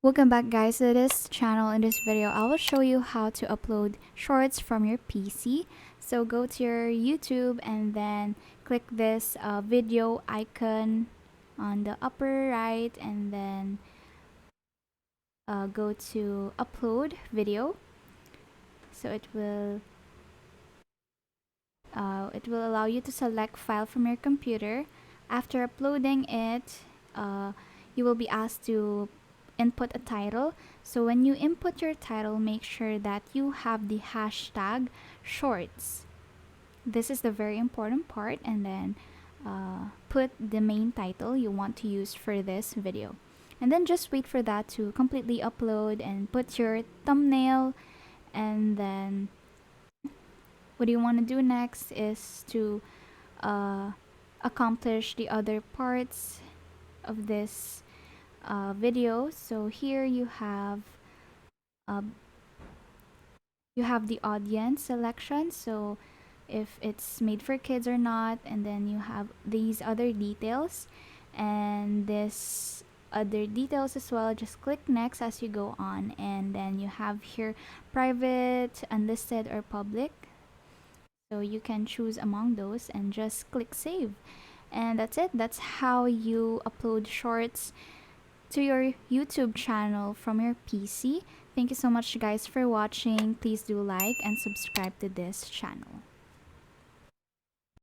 Welcome back guys to this channel. In this video I will show you how to upload shorts from your PC. So go to your YouTube and then click this video icon on the upper right, and then go to upload video. So it will allow you to select file from your computer. After uploading it, you will be asked to input a title. So when you input your title, make sure that you have the hashtag shorts. This is the very important part, and then put the main title you want to use for this video, and then just wait for that to completely upload and put your thumbnail. And then what you want to do next is to accomplish the other parts of this video. So here uh, you have the audience selection, so if it's made for kids or not, and then you have these other details and this other details as well. Just click next as you go on, and then you have here private, unlisted, or public, so you can choose among those and just click save. And that's it. That's how you upload shorts to your YouTube channel from your PC. Thank you so much guys for watching. Please do like and subscribe to this channel.